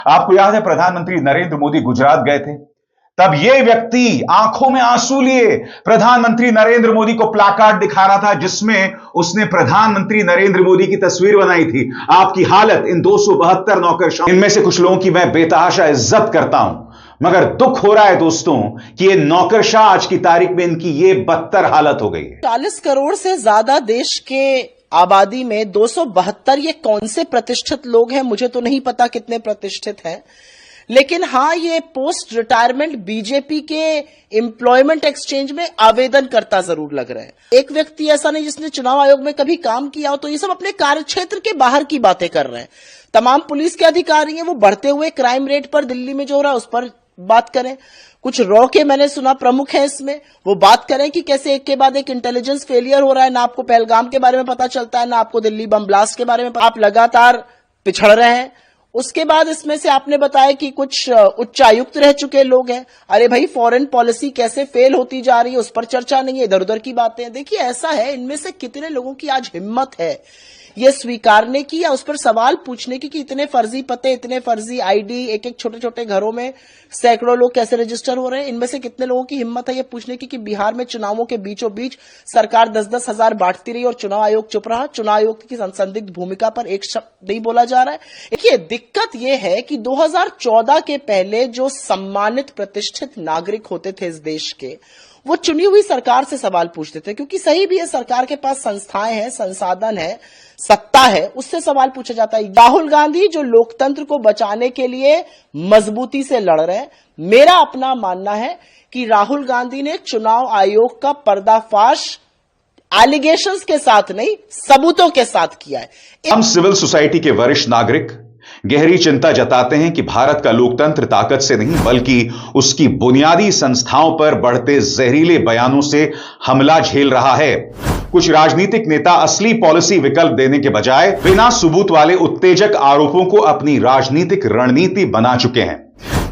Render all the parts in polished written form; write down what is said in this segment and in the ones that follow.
आपको याद है प्रधानमंत्री नरेंद्र मोदी गुजरात गए थे, तब यह व्यक्ति आंखों में आंसू लिए प्रधानमंत्री नरेंद्र मोदी को प्लाकार्ड दिखा रहा था, जिसमें उसने प्रधानमंत्री नरेंद्र मोदी की तस्वीर बनाई थी। आपकी हालत इन 272 नौकरशाहों, इनमें से कुछ लोगों की मैं बेतहाशा इज्जत करता हूं, मगर दुख हो रहा है दोस्तों कि ये नौकरशाह आज की तारीख में इनकी ये बदतर हालत हो गई है। 40 करोड़ से ज्यादा देश के आबादी में 272 ये कौन से प्रतिष्ठित लोग हैं, मुझे तो नहीं पता कितने प्रतिष्ठित हैं, लेकिन हाँ, ये पोस्ट रिटायरमेंट बीजेपी के एम्प्लॉयमेंट एक्सचेंज में आवेदन करता जरूर लग रहे हैं। एक व्यक्ति ऐसा नहीं जिसने चुनाव आयोग में कभी काम किया हो, तो ये सब अपने कार्यक्षेत्र के बाहर की बातें कर रहे हैं। तमाम पुलिस के अधिकारी हैं, वो बढ़ते हुए क्राइम रेट पर दिल्ली में जो हो रहा है उस पर बात करें। कुछ रॉ के मैंने सुना प्रमुख है इसमें, वो बात करें कि कैसे एक के बाद एक इंटेलिजेंस फेलियर हो रहा है। ना आपको पहलगाम के बारे में पता चलता है, ना आपको दिल्ली बम ब्लास्ट के बारे में। आप लगातार पिछड़ रहे हैं। उसके बाद इसमें से आपने बताया कि कुछ उच्चायुक्त रह चुके लोग हैं। अरे भाई, फॉरेन पॉलिसी कैसे फेल होती जा रही है उस पर चर्चा नहीं है, इधर उधर की बातें। देखिए, ऐसा है, इनमें से कितने लोगों की आज हिम्मत है ये स्वीकारने की या उस पर सवाल पूछने की कि इतने फर्जी पते, इतने फर्जी आईडी, एक एक छोटे छोटे घरों में सैकड़ों लोग कैसे रजिस्टर हो रहे हैं। इनमें से कितने लोगों की हिम्मत है ये पूछने की कि बिहार में चुनावों के बीचों बीच सरकार 10-10 हजार बांटती रही और चुनाव आयोग चुप रहा। चुनाव आयोग की संदिग्ध भूमिका पर एक शब्द नहीं बोला जा रहा है। देखिए, दिक्कत यह है कि 2014 के पहले जो सम्मानित प्रतिष्ठित नागरिक होते थे इस देश के, वो चुनी हुई सरकार से सवाल पूछते थे, क्योंकि सही भी है, सरकार के पास संस्थाएं हैं, संसाधन है, सत्ता है, उससे सवाल पूछा जाता है। राहुल गांधी जो लोकतंत्र को बचाने के लिए मजबूती से लड़ रहे हैं, मेरा अपना मानना है कि राहुल गांधी ने चुनाव आयोग का पर्दाफाश एलिगेशंस के साथ नहीं, सबूतों के साथ किया है। हम सिविल सोसाइटी के वरिष्ठ नागरिक गहरी चिंता जताते हैं कि भारत का लोकतंत्र ताकत से नहीं बल्कि उसकी बुनियादी संस्थाओं पर बढ़ते जहरीले बयानों से हमला झेल रहा है। कुछ राजनीतिक नेता असली पॉलिसी विकल्प देने के बजाय बिना सबूत वाले उत्तेजक आरोपों को अपनी राजनीतिक रणनीति बना चुके हैं।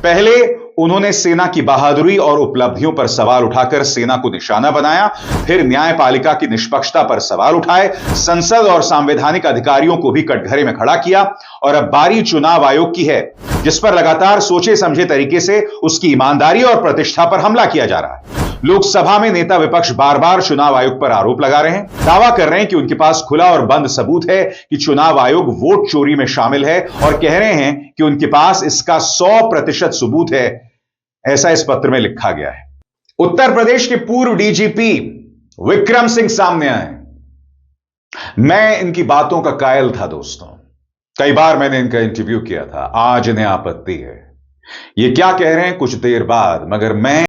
पहले उन्होंने सेना की बहादुरी और उपलब्धियों पर सवाल उठाकर सेना को निशाना बनाया, फिर न्यायपालिका की निष्पक्षता पर सवाल उठाए, संसद और संवैधानिक अधिकारियों को भी कटघरे में खड़ा किया, और अब बारी चुनाव आयोग की है, जिस पर लगातार सोचे समझे तरीके से उसकी ईमानदारी और प्रतिष्ठा पर हमला किया जा रहा है। लोकसभा में नेता विपक्ष बार बार चुनाव आयोग पर आरोप लगा रहे हैं, दावा कर रहे हैं कि उनके पास खुला और बंद सबूत है कि चुनाव आयोग वोट चोरी में शामिल है, और कह रहे हैं कि उनके पास इसका 100% सबूत है। ऐसा इस पत्र में लिखा गया है। उत्तर प्रदेश के पूर्व डीजीपी विक्रम सिंह सामने आए। मैं इनकी बातों का कायल था दोस्तों, कई बार मैंने इनका इंटरव्यू किया था। आज इन्हें आपत्ति है, ये क्या कह रहे हैं कुछ देर बाद, मगर मैं